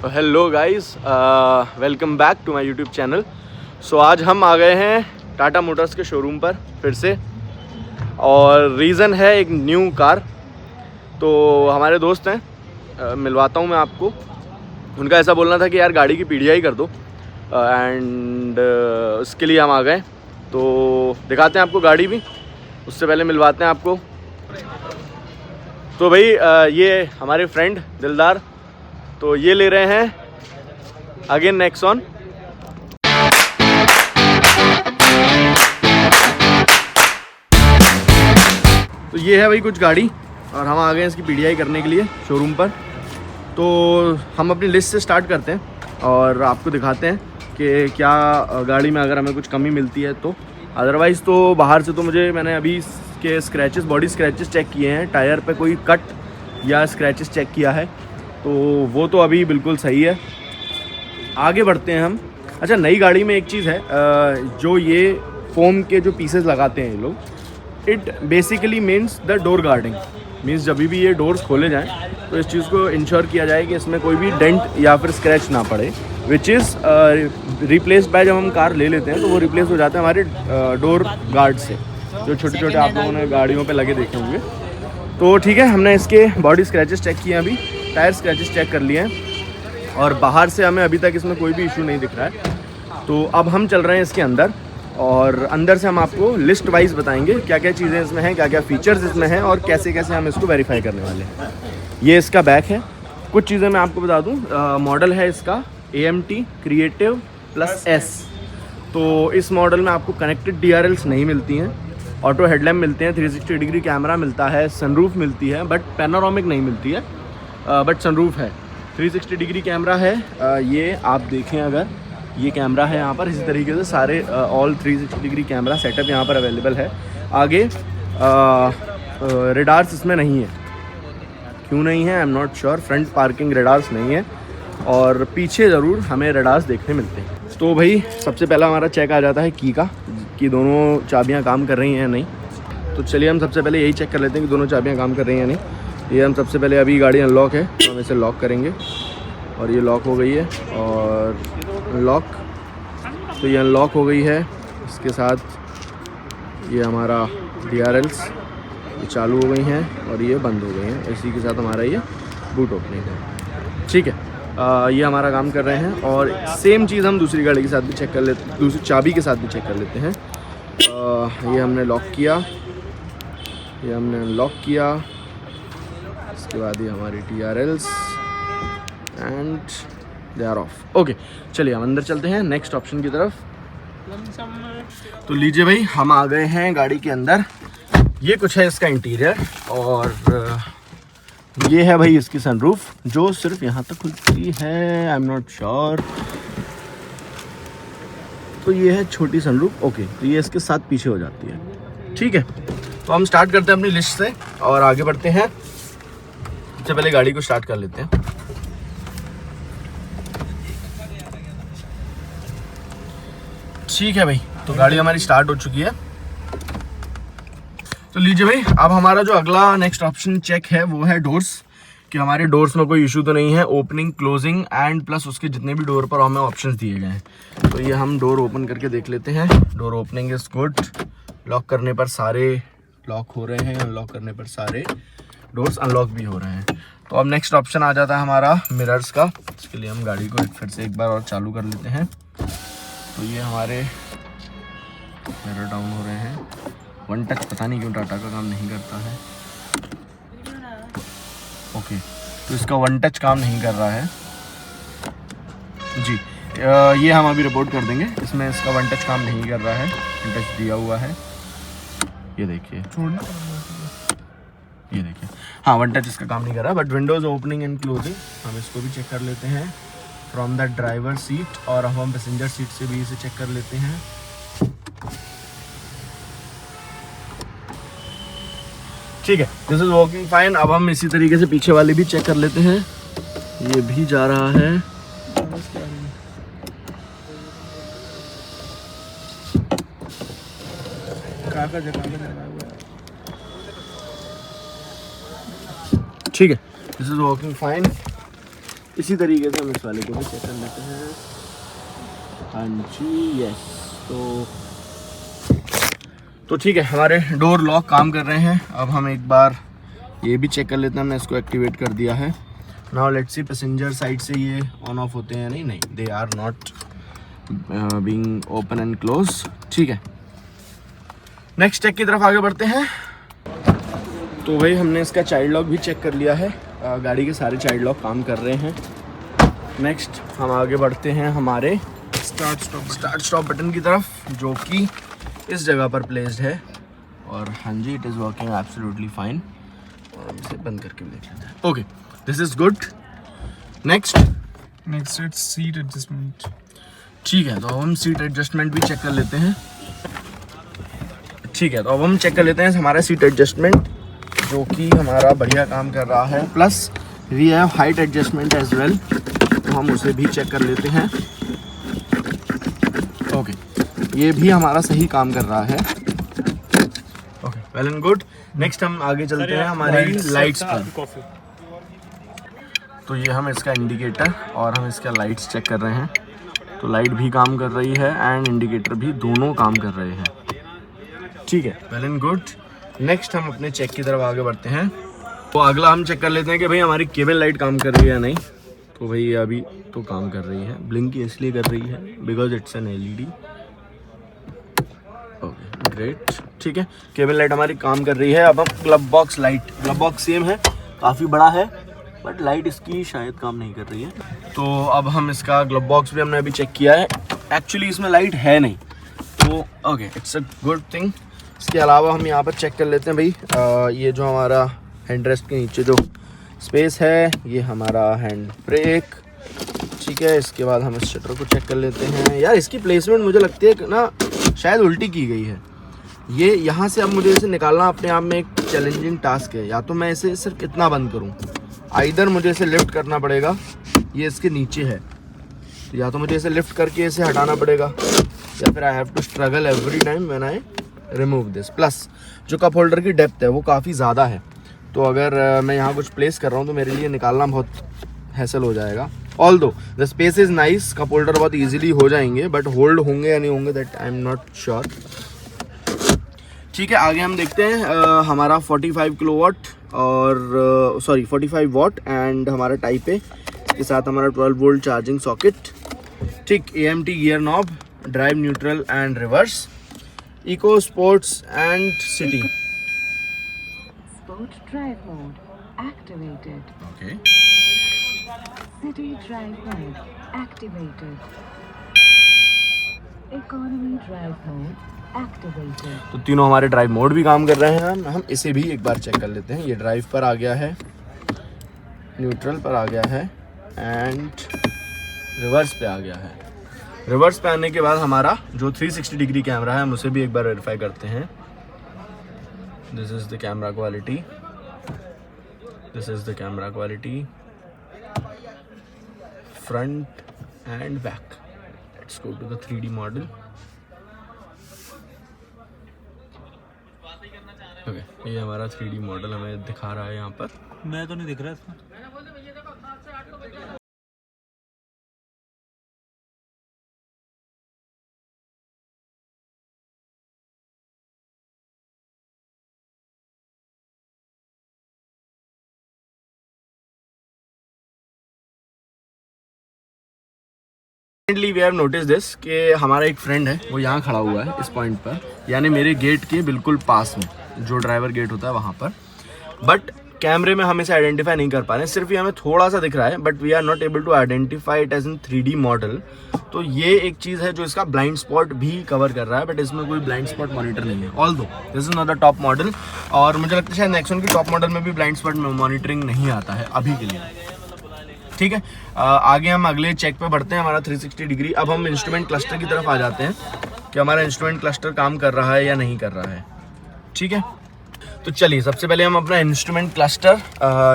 Hello guys, welcome back to my YouTube channel. So आज हम आ गए हैं टाटा मोटर्स के शोरूम पर फिर से, और रीज़न है एक न्यू कार। तो हमारे दोस्त हैं, मिलवाता हूँ मैं आपको। उनका ऐसा बोलना था कि यार गाड़ी की पीडीआई कर दो, एंड उसके लिए हम आ गए। तो दिखाते हैं आपको गाड़ी भी, उससे पहले मिलवाते हैं आपको। तो भाई ये हमारे फ्रेंड दिलदार, तो ये ले रहे हैं अगेन नेक्सॉन। तो ये है भाई कुछ गाड़ी, और हम आ गए हैं इसकी पीडीआई करने के लिए शोरूम पर। तो हम अपनी लिस्ट से स्टार्ट करते हैं और आपको दिखाते हैं कि क्या गाड़ी में अगर हमें कुछ कमी मिलती है तो। अदरवाइज़ तो बाहर से तो मैंने अभी के स्क्रैचेस, बॉडी स्क्रैचेस चेक किए हैं, टायर पे कोई कट या स्क्रैचेस चेक किया है, तो वो तो अभी बिल्कुल सही है। आगे बढ़ते हैं हम। अच्छा, नई गाड़ी में एक चीज़ है, जो ये फोम के जो पीसेस लगाते हैं ये लोग, it basically means the door guarding. Means जब भी ये डोर्स खोले जाएं तो इस चीज़ को इंश्योर किया जाए कि इसमें कोई भी डेंट या फिर स्क्रैच ना पड़े, विच इज़ रिप्लेस्ड बाय, जब हम कार ले लेते हैं तो वो रिप्लेस हो जाता है हमारे डोर गार्ड से, जो छोटे छोटे आप लोगों ने गाड़ियों पे लगे देखे होंगे। तो ठीक है, हमने इसके बॉडी स्क्रैचेस चेक किए हैं, अभी टायर स्क्रैचेस चेक कर लिए हैं, और बाहर से हमें अभी तक इसमें कोई भी इशू नहीं दिख रहा है। तो अब हम चल रहे हैं इसके अंदर, और अंदर से हम आपको लिस्ट वाइज बताएंगे क्या क्या चीज़ें इसमें हैं, क्या क्या फीचर्स इसमें हैं, और कैसे कैसे हम इसको वेरीफाई करने वाले हैं। ये इसका बैक है। कुछ चीज़ें मैं आपको बता दूँ, मॉडल है इसका AMT क्रिएटिव प्लस S। तो इस मॉडल में आपको कनेक्टेड DRLs नहीं मिलती हैं, ऑटो हेडलैम्प मिलते हैं, 360 डिग्री कैमरा मिलता है, सनरूफ मिलती है, बट पैनोरामिक नहीं मिलती है, बट सनरूफ है। 360 डिग्री कैमरा है, ये आप देखें अगर, ये कैमरा है यहाँ पर। इसी तरीके से सारे ऑल 360 डिग्री कैमरा सेटअप यहाँ पर अवेलेबल है। आगे रेडार्स इसमें नहीं है, क्यों नहीं है I am not sure. Front parking radars नहीं है, और पीछे ज़रूर हमें रेडार्स देखने मिलते हैं। तो भाई सबसे पहला हमारा चेक आ जाता है की का, कि दोनों चाबियाँ काम कर रही हैं या नहीं। तो चलिए हम सबसे पहले यही चेक कर लेते हैं कि दोनों चाबियाँ काम कर रही हैं या नहीं। ये हम सबसे पहले, अभी गाड़ी अनलॉक है तो हम इसे लॉक करेंगे, और ये लॉक हो गई है, और लॉक, तो ये अनलॉक हो गई है। इसके साथ ये हमारा DRLs ये चालू हो गई हैं और ये बंद हो गई हैं। इसी के साथ हमारा ये बूट ओपनिंग है। ठीक है, ये हमारा काम कर रहे हैं। और सेम चीज़ हम दूसरी गाड़ी के साथ भी चेक कर लेते, दूसरी चाबी के साथ भी चेक कर लेते हैं। ये हमने लॉक किया, ये हमने अनलॉक किया, इसके बाद ये हमारी DRLs and they are off. Okay, चलिए हम अंदर चलते हैं नेक्स्ट ऑप्शन की तरफ। तो लीजिए भाई, हम आ गए हैं गाड़ी के अंदर। ये कुछ है इसका इंटीरियर, और ये है भाई इसकी सनरूफ, जो सिर्फ यहाँ तक खुलती है, आई एम नॉट श्योर। तो ये है छोटी सनरूफ। ओके, तो ये इसके साथ पीछे हो जाती है। ठीक है, तो हम स्टार्ट करते हैं अपनी लिस्ट से और आगे बढ़ते हैं। सबसे पहले गाड़ी को स्टार्ट कर लेते हैं। ठीक है भाई, तो गाड़ी हमारी स्टार्ट हो चुकी है। तो लीजिए भाई, अब हमारा जो अगला नेक्स्ट ऑप्शन चेक है वो है डोर्स, कि हमारे डोर्स में कोई इशू तो नहीं है। ओपनिंग, क्लोजिंग एंड प्लस उसके जितने भी डोर पर हमें ऑप्शंस दिए गए हैं। तो ये हम डोर ओपन करके देख लेते हैं। Door opening is good, lock करने पर सारे लॉक हो रहे हैं, अनलॉक करने पर सारे डोर्स अनलॉक भी हो रहे हैं। तो अब नेक्स्ट ऑप्शन आ जाता है हमारा मिरर्स का। इसके लिए हम गाड़ी को फिर से एक बार और चालू कर लेते हैं। तो ये हमारे मिरर डाउन हो रहे हैं। वन टच पता नहीं क्यों टाटा का काम नहीं करता है। ओके, तो इसका वन टच काम नहीं कर रहा है जी। ये हम अभी रिपोर्ट कर देंगे, इसमें इसका वन टच काम नहीं कर रहा है। वन टच दिया हुआ है, ये देखिए, ये देखिए, हाँ वन टच इसका काम नहीं कर रहा। But Windows opening and closing हम इसको भी चेक कर लेते हैं फ्रॉम द ड्राइवर सीट, और हम पैसेंजर सीट से भी इसे चेक कर लेते हैं। ठीक है, दिस इज वर्किंग फाइन। अब हम इसी तरीके से पीछे वाले भी चेक कर लेते हैं। ये भी जा रहा है। ठीक है, दिस इज वर्किंग फाइन। इसी तरीके से हम इस वाले को भी चेक कर लेते हैं। हाँ जी, यस। तो ठीक है, हमारे डोर लॉक काम कर रहे हैं। अब हम एक बार ये भी चेक कर लेते हैं। हमने इसको एक्टिवेट कर दिया है। Now let's see passenger side से ये ऑन ऑफ होते हैं। नहीं, they are not being open and close. ठीक है, नेक्स्ट चेक की तरफ आगे बढ़ते हैं। तो भाई हमने इसका चाइल्ड लॉक भी चेक कर लिया है। गाड़ी के सारे चाइल्ड लॉक काम कर रहे हैं। नेक्स्ट हम आगे बढ़ते हैं हमारे स्टार्ट स्टॉप बटन की तरफ, जो कि इस जगह पर प्लेस्ड है। और हाँ जी, it is working absolutely fine. और हम इसे बंद करके देख लेते हैं। Okay, this is good. Next it's seat adjustment. ठीक है, तो अब हम सीट एडजस्टमेंट भी चेक कर लेते हैं। ठीक है, तो अब हम चेक कर लेते हैं हमारा सीट एडजस्टमेंट, जो कि हमारा बढ़िया काम कर रहा है। Plus we have height adjustment as well, तो हम उसे भी चेक कर लेते हैं। ओके, ये भी हमारा सही काम कर रहा है। Okay, well and good. Next हम आगे चलते हैं हमारी लाइट्स पर। तो ये हम इसका इंडिकेटर और हम इसका लाइट्स चेक कर रहे हैं। तो लाइट भी काम कर रही है एंड इंडिकेटर भी, दोनों काम कर रहे हैं। ठीक है, वेल एंड गुड। नेक्स्ट हम अपने चेक की तरफ आगे बढ़ते हैं। तो अगला हम चेक कर लेते हैं कि भाई हमारी केबल लाइट काम कर रही है या नहीं। तो भाई अभी तो काम कर रही है। ब्लिंक इसलिए कर रही है because it's an LED। Okay, great. ठीक है, केबल लाइट हमारी काम कर रही है। अब हम glove box light, glove box same है, काफ़ी बड़ा है, बट लाइट इसकी शायद काम नहीं कर रही है। तो अब हम इसका ग्लब बॉक्स भी हमने अभी चेक किया है। एक्चुअली इसमें लाइट है नहीं, तो okay, it's a good thing. इसके अलावा हम यहाँ पर चेक कर लेते हैं भाई, ये जो हमारा हैंड रेस्ट के नीचे जो स्पेस है, ये हमारा हैंड ब्रेक। ठीक है, इसके बाद हम इस शटर को चेक कर लेते हैं। यार इसकी प्लेसमेंट मुझे लगती है कि ना शायद उल्टी की गई है। ये यहाँ से अब मुझे इसे निकालना अपने आप में एक चैलेंजिंग टास्क है। या तो मैं इसे सिर्फ इतना बंद करूँ, आइदर मुझे इसे लिफ्ट करना पड़ेगा, ये इसके नीचे है, तो या तो मुझे इसे लिफ्ट करके इसे हटाना पड़ेगा, या फिर I have to struggle every time when I remove this. Plus जो कप होल्डर की डेप्थ है वो काफ़ी ज़्यादा है, तो अगर मैं यहाँ कुछ प्लेस कर रहा हूँ तो मेरे लिए निकालना बहुत हैसल हो जाएगा। Although the space is nice, cup holder बहुत ईजिली हो जाएंगे, बट होल्ड होंगे या नहीं होंगे that I am not sure. ठीक है, आगे हम देखते हैं हमारा 45 किलोवाट और 45 वाट एंड हमारा टाइप ए के साथ हमारा 12 वोल्ट चार्जिंग सॉकेट। ठीक, AMT gear knob, drive neutral and reverse, eco sports and city. Sport drive mode activated. Okay, City drive mode activated. Economy drive mode activated. तो तीनों हमारे drive mode भी काम कर रहे हैं। हम इसे भी एक बार चेक कर लेते हैं। ये ड्राइव पर आ गया है, न्यूट्रल पर आ गया है एंड रिवर्स पे आ गया है। रिवर्स पे आने के बाद हमारा जो 360 डिग्री कैमरा है हम उसे भी एक बार वेरीफाई करते हैं। This is the camera quality, this is the camera quality, front and back. Let's go to the 3D model. Okay, ये हमारा 3D मॉडल हमें दिखा रहा है यहाँ पर। मैं तो नहीं दिख रहा इसमें। Recently we have notice this कि हमारा एक फ्रेंड है, वो यहाँ खड़ा हुआ है इस पॉइंट पर, यानी मेरे गेट के बिल्कुल पास में, जो ड्राइवर गेट होता है वहाँ पर। बट कैमरे में हम इसे आइडेंटिफाई नहीं कर पा रहे हैं, सिर्फ ये हमें थोड़ा सा दिख रहा है, but we are not able to identify it as in 3D model. तो ये एक चीज़ है जो इसका ब्लाइंड स्पॉट भी कवर कर रहा है, बट इसमें कोई ब्लाइंड स्पॉट मॉनिटर नहीं है। Although this is not the top model, और मुझे लगता है शायद नेक्सॉन की टॉप मॉडल में भी ब्लाइंड स्पॉट मॉनिटरिंग नहीं आता है अभी के लिए। ठीक है, आगे हम अगले चेक पे बढ़ते हैं, हमारा 360 डिग्री। अब हम इंस्ट्रूमेंट क्लस्टर की तरफ आ जाते हैं कि हमारा इंस्ट्रूमेंट क्लस्टर काम कर रहा है या नहीं कर रहा है। ठीक है, तो चलिए सबसे पहले हम अपना इंस्ट्रूमेंट क्लस्टर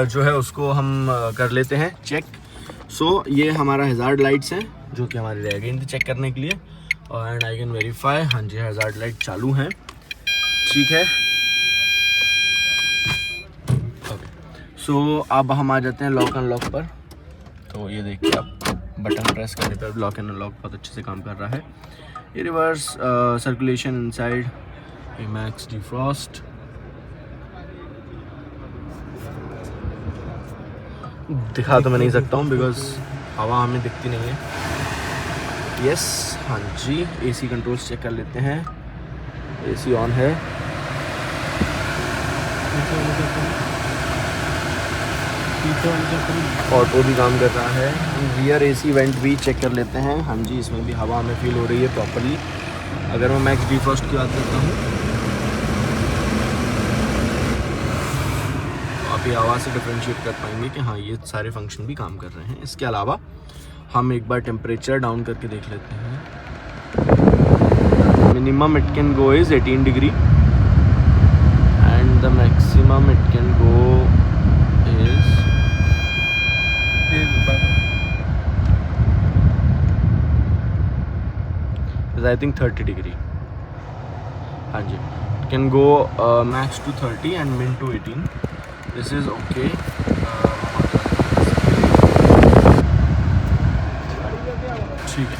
जो है उसको हम कर लेते हैं चेक। सो ये हमारा हैजार्ड लाइट्स हैं जो कि हमारे रह गई थी चेक करने के लिए, एंड आई कैन वेरीफाई, हाँ जी हैजार्ड लाइट चालू हैं। ठीक है, ओके। सो अब हम आ जाते हैं लॉक अनलॉक पर। तो ये देखिए आप बटन प्रेस करने पर लॉक एंड अनलॉक बहुत अच्छे से काम कर रहा है। ये reverse circulation inside, max defrost, दिखा तो मैं नहीं सकता हूँ बिकॉज हवा हमें दिखती नहीं है। यस, हाँ जी, एसी कंट्रोल्स चेक कर लेते हैं। एसी ऑन है, ऑटो भी काम कर रहा है। रियर एसी वेंट भी चेक कर लेते हैं। हाँ जी, इसमें भी हवा हमें फील हो रही है प्रॉपरली। अगर मैं मैक्स डिफ्रॉस्ट की बात करता हूँ तो आप ये आवाज़ से डिफरेंशिएट कर पाएंगे कि हाँ ये सारे फंक्शन भी काम कर रहे हैं। इसके अलावा हम एक बार टेम्परेचर डाउन करके देख लेते हैं। Minimum it can go is 18 degree and the maximum it can go is I think 30 degree. हाँ जी, can go max to 30 and min to 18. This is okay. ठीक है,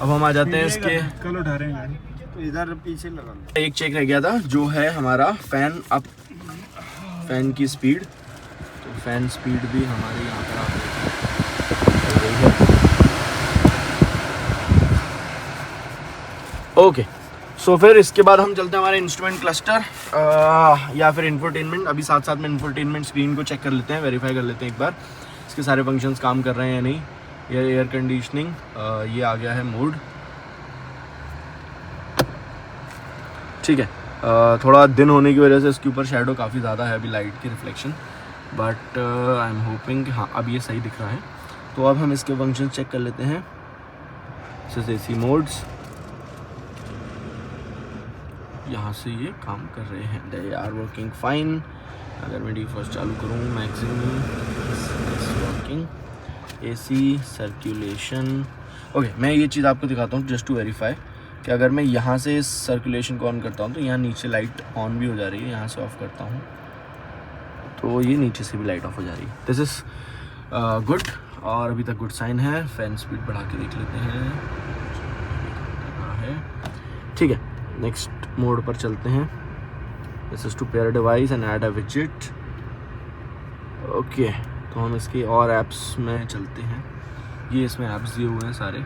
अब हम आ जाते हैं इसके, कल उठा रहे हैं तो इधर पीछे लगा लो। एक चेक रह गया था जो है हमारा फैन अप, फैन की स्पीड। तो फैन स्पीड भी हमारे यहाँ पर आप देखें ओके। सो फिर इसके बाद हम चलते हैं हमारे इंस्ट्रूमेंट क्लस्टर या फिर इंफोटेनमेंट। अभी साथ साथ में इंफोटेनमेंट स्क्रीन को चेक कर लेते हैं, वेरीफाई कर लेते हैं एक बार इसके सारे फंक्शंस काम कर रहे हैं या नहीं। ये एयर कंडीशनिंग, ये आ गया है मोड, ठीक है। थोड़ा दिन होने की वजह से इसके ऊपर शेडो काफ़ी ज़्यादा है अभी, लाइट की reflection, but I am hoping कि हाँ अब ये सही दिख रहा है। तो अब हम इसके फंक्शन चेक कर लेते हैं। जैसे एसी मोड्स, यहाँ से ये काम कर रहे हैं, दे आर वर्किंग फाइन। अगर मैं डिफॉल्ट चालू करूँ, maximum working, AC circulation. Okay, मैं ये चीज़ आपको दिखाता हूँ जस्ट टू वेरीफाई कि अगर मैं यहाँ से इस सर्कुलेशन को ऑन करता हूँ तो यहाँ नीचे लाइट ऑन भी हो जा रही है। यहाँ से ऑफ करता हूँ तो ये नीचे से भी लाइट ऑफ हो जा रही है। दिस इज़ गुड, और अभी तक गुड साइन है। फैन स्पीड बढ़ा के देख लेते हैं, ठीक है। नेक्स्ट मोड पर चलते हैं। This is to pair device and add a विजेट। ओके, तो हम इसकी और ऐप्स में चलते हैं। ये इसमें ऐप्स दिए हुए हैं सारे,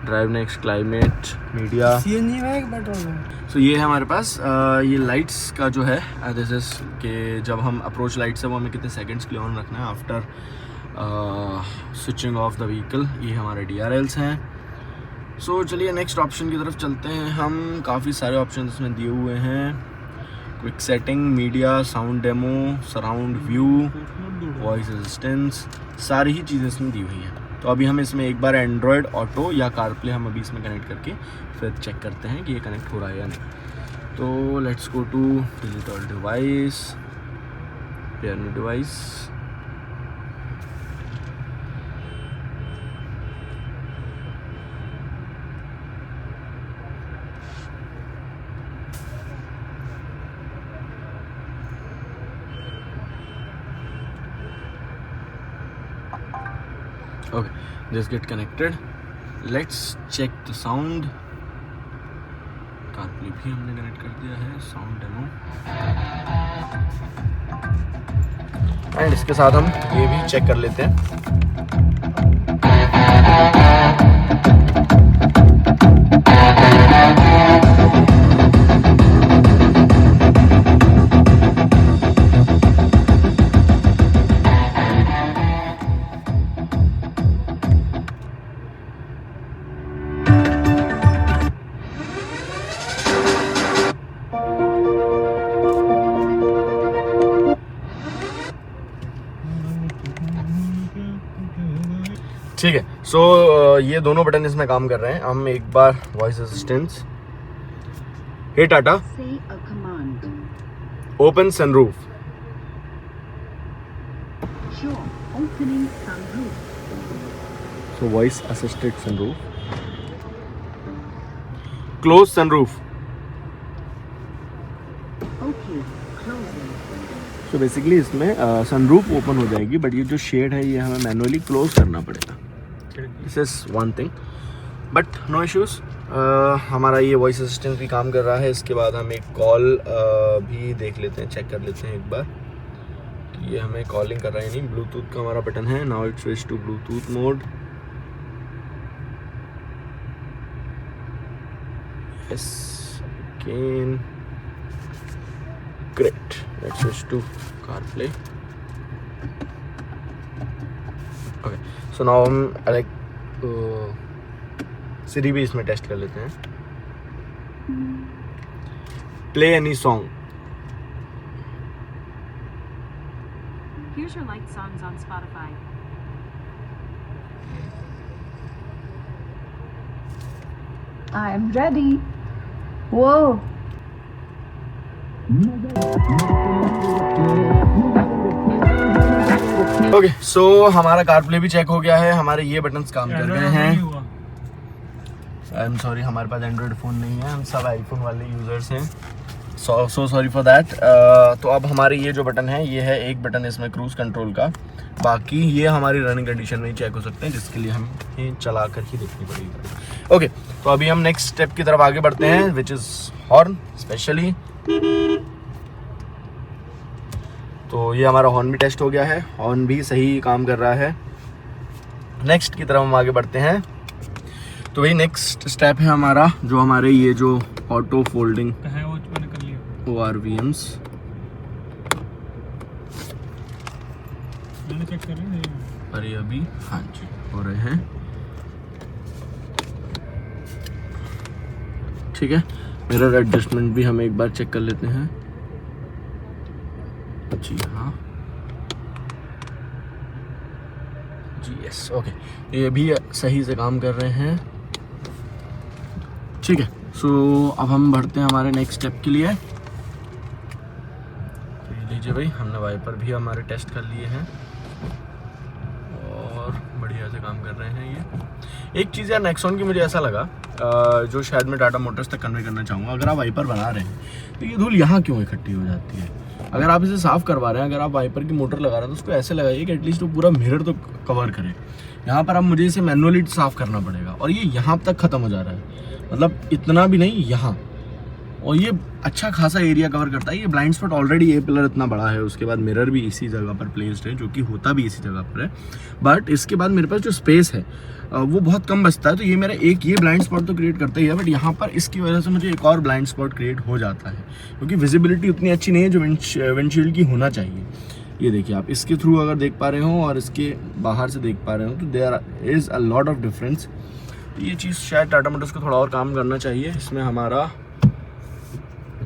ड्राइव नेक्स्ट, क्लाइमेट, मीडिया। सो ये है हमारे पास ये लाइट्स का जो है, दिस इज के जब हम अप्रोच लाइट्स है वो हमें कितने सेकंड्स के लिए ऑन रखना है after switching off the vehicle. ये हमारे DRLs हैं। सो चलिए नेक्स्ट ऑप्शन की तरफ चलते हैं हम। काफ़ी सारे ऑप्शन इसमें दिए हुए हैं, quick setting, media, sound demo, surround view, voice assistance, सारी ही चीज़ें इसमें दी हुई हैं। तो अभी हम इसमें एक बार एंड्रॉयड ऑटो या कारप्ले हम अभी इसमें कनेक्ट करके फिर चेक करते हैं कि ये कनेक्ट हो रहा है या नहीं। तो let's go to digital device, pair new device. Okay, just get connected. Let's check the sound. CarPlay भी हमने कनेक्ट कर दिया है, साउंड डेमो, एंड इसके साथ हम ये भी चेक कर लेते हैं। ठीक है, सो ये दोनों बटन इसमें काम कर रहे हैं। हम एक बार voice assistance, hey Tata Say a command. Open sunroof, Sure. Opening sunroof. So voice assisted sunroof, close sunroof, Okay. Closing. So basically इसमें सनरूफ ओपन हो जाएगी, बट ये जो शेड है ये हमें मैनुअली क्लोज करना पड़ेगा। This is one thing, but no issues. हमारा ये वॉइस असिस्टेंट भी काम कर रहा है। इसके बाद हम एक कॉल भी देख लेते हैं, चेक कर लेते हैं एक बार कि ये हमें कॉलिंग कर रहा है नहीं। ब्लूटूथ का हमारा बटन है, now it switch to Bluetooth mode. Yes, again, great, let's switch to CarPlay। Okay, so now हम लाइक सिरी भी इसमें टेस्ट कर लेते हैं। Play any song. Here's your liked songs on Spotify. I am ready. Whoa. Okay, so हमारा CarPlay भी check हो गया है, हमारे ये बटन्स काम कर रहे हैं। आई एम सॉरी, हमारे पास एंड्रॉयड फ़ोन नहीं है, हम सब आईफोन वाले यूज़र्स हैं। So sorry for that. तो अब हमारे ये जो बटन है, ये है एक बटन इसमें क्रूज़ कंट्रोल का, बाकी ये हमारी रनिंग कंडीशन में ही चेक हो सकते हैं, जिसके लिए हमें चला कर ही देखनी पड़ेगी। ओके, तो अभी हम नेक्स्ट स्टेप की तरफ आगे बढ़ते हैं, विच इज़ हॉर्न स्पेशली। तो ये हमारा हॉर्न भी टेस्ट हो गया है, हॉर्न भी सही काम कर रहा है। नेक्स्ट की तरफ हम आगे बढ़ते हैं। तो भाई नेक्स्ट स्टेप है हमारा, जो हमारे ये जो ऑटो फोल्डिंग ORVMs चेक कर रहे हैं। अरे अभी हाँ जी हो रहे हैं, ठीक है। मिरर एडजस्टमेंट भी हम एक बार चेक कर लेते हैं। जी हाँ जी, यस, ओके, ये भी सही से काम कर रहे हैं, ठीक है। सो अब हम बढ़ते हैं हमारे नेक्स्ट स्टेप के लिए। तो ये लीजिए भाई, हमने वाइपर भी हमारे टेस्ट कर लिए हैं और बढ़िया से काम कर रहे हैं। ये एक चीज़ यार नेक्सॉन की मुझे ऐसा लगा, जो शायद मैं टाटा मोटर्स तक कन्वे करना चाहूँगा, अगर आप वाइपर बना रहे हैं तो ये धूल यहाँ क्यों इकट्ठी हो जाती है? अगर आप इसे साफ़ करवा रहे हैं, अगर आप वाइपर की मोटर लगा रहे हैं, तो उसको ऐसे लगाइए कि एटलीस्ट वो पूरा मिरर तो कवर करे। यहाँ पर अब मुझे इसे मैनुअली साफ़ करना पड़ेगा, और ये यहाँ तक ख़त्म हो जा रहा है, मतलब इतना भी नहीं यहाँ, और ये अच्छा खासा एरिया कवर करता है। ये ब्लाइंड स्पॉट ऑलरेडी, ये पिलर इतना बड़ा है, उसके बाद मिरर भी इसी जगह पर प्लेस्ड है, जो कि होता भी इसी जगह पर है, बट इसके बाद मेरे पास जो स्पेस है वो बहुत कम बचता है। तो ये मेरा एक ये ब्लाइंड स्पॉट तो क्रिएट करता ही है, बट यहाँ पर इसकी वजह से मुझे एक और ब्लाइंड स्पॉट क्रिएट हो जाता है, क्योंकि विजिबिलिटी उतनी अच्छी नहीं है जो विंडशील्ड की होना चाहिए। ये देखिए, आप इसके थ्रू अगर देख पा रहे हो और इसके बाहर से देख पा रहे हो, तो there is a lot of difference. ये चीज़ शायद टाटा मोटर्स को थोड़ा और काम करना चाहिए। इसमें हमारा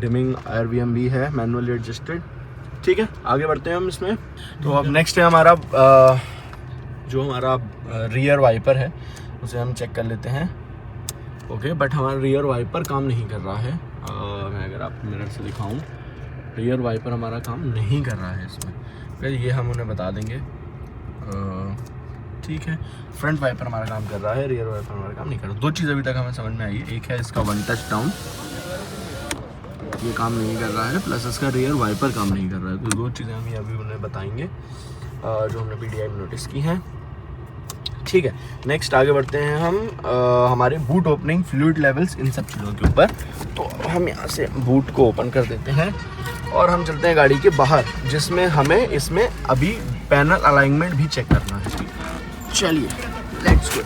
डिमिंग RVM भी है, मैनुअली एडजस्टेड, ठीक है। आगे बढ़ते हैं हम इसमें। तो अब नेक्स्ट है हमारा जो हमारा रियर वाइपर है, उसे हम चेक कर लेते हैं। ओके, बट हमारा रियर वाइपर काम नहीं कर रहा है। मैं अगर आप मिरर से दिखाऊं, रियर वाइपर हमारा काम नहीं कर रहा है इसमें, फिर ये हम उन्हें बता देंगे, ठीक है। फ्रंट वाइपर हमारा काम कर रहा है, रियर वाइपर हमारा काम नहीं कर रहा। दो चीज़ अभी तक हमें समझ में आई है, एक है इसका वन टच डाउन, ये काम नहीं कर रहा है, प्लस इसका रियर वाइपर काम नहीं कर रहा है। तो दो चीज़ें हम ये अभी उन्हें बताएंगे जो हमने PDI में नोटिस की हैं, ठीक है। नेक्स्ट आगे बढ़ते हैं हम हमारे बूट ओपनिंग, फ्लूइड लेवल्स, इन सब चीज़ों के ऊपर। तो हम यहाँ से बूट को ओपन कर देते हैं और हम चलते हैं गाड़ी के बाहर, जिसमें हमें इसमें अभी पैनल अलाइनमेंट भी चेक करना है। चलिए, लेट्स गो।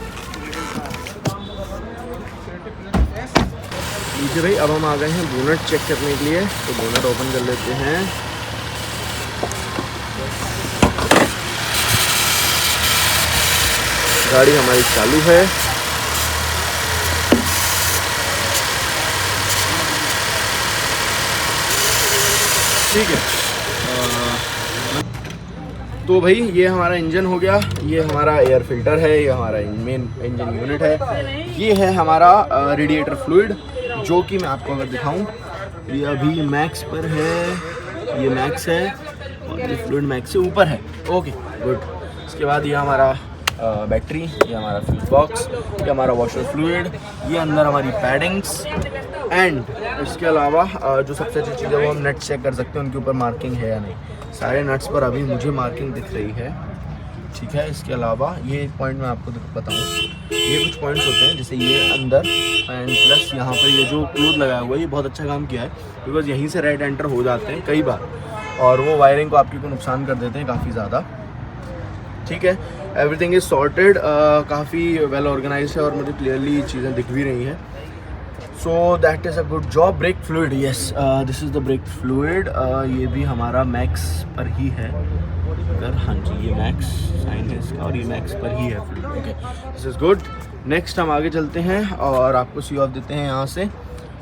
लीजिए भाई, अब हम आ गए हैं बोनट चेक करने के लिए। तो बोनट ओपन कर लेते हैं। गाड़ी हमारी चालू है। ठीक है, तो भाई ये हमारा इंजन हो गया, ये हमारा एयर फिल्टर है, ये हमारा मेन इंजन यूनिट है, ये है हमारा रेडिएटर फ्लूइड, जो कि मैं आपको अगर दिखाऊं, ये अभी मैक्स पर है, ये मैक्स है और ये फ्लूइड मैक्स से ऊपर है। Okay good. इसके बाद ये हमारा बैटरी, ये हमारा फ्यूज बॉक्स, ये हमारा वॉशर फ्लूइड, ये अंदर हमारी पैडिंग्स, एंड इसके अलावा जो सबसे अच्छी चीज़ है वो हम नेट चेक कर सकते हैं उनके ऊपर मार्किंग है या नहीं। सारे नट्स पर अभी मुझे मार्किंग दिख रही है, ठीक है। इसके अलावा ये एक पॉइंट मैं आपको बताऊँ, ये कुछ पॉइंट्स होते हैं जैसे ये अंदर एंड प्लस यहाँ पर ये जो क्लोथ लगाया हुआ है, ये बहुत अच्छा काम किया है बिकॉज यहीं से रेड एंटर हो जाते हैं कई बार और वो वायरिंग को आपकी को नुकसान कर देते हैं काफ़ी ज़्यादा, ठीक है। एवरीथिंग इज़ सॉर्टेड, काफ़ी वेल ऑर्गेनाइज है और मुझे क्लियरली चीज़ें दिख भी रही हैं। So that is a good job. Brake fluid, yes this is the brake fluid, ये भी हमारा मैक्स पर ही है अगर, हाँ जी ये मैक्स साइन है इसका और ये मैक्स पर ही है fluid, okay this is good. Next हम आगे चलते हैं और आपको सी ऑफ देते हैं यहाँ से।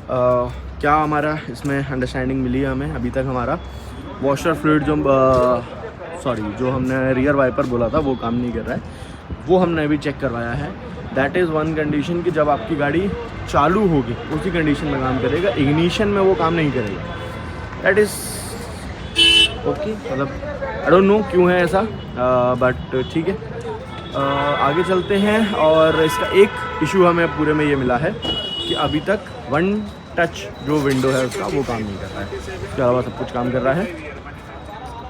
क्या हमारा इसमें अंडरस्टैंडिंग मिली है हमें अभी तक, हमारा वॉशर फ्लूइड जो हमने रियर वाइपर बोला था वो काम नहीं कर रहा है, वो हमने अभी चेक करवाया है। दैट इज़ वन कंडीशन कि जब आपकी गाड़ी चालू होगी उसी कंडीशन में काम करेगा, इग्निशन में वो काम नहीं करेगा। दैट इज़ ओके, मतलब आई डोंट नो क्यों है ऐसा, बट ठीक है। आगे चलते हैं और इसका एक इशू हमें पूरे में ये मिला है कि अभी तक वन टच जो विंडो है उसका वो काम नहीं कर रहा है, उसके अलावा सब कुछ काम कर रहा है।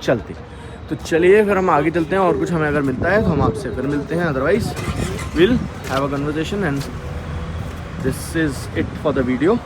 चलते तो चलिए फिर हम आगे चलते हैं और कुछ हमें अगर मिलता है तो हम आपसे फिर मिलते हैं, otherwise will have a conversation and this is it for the video.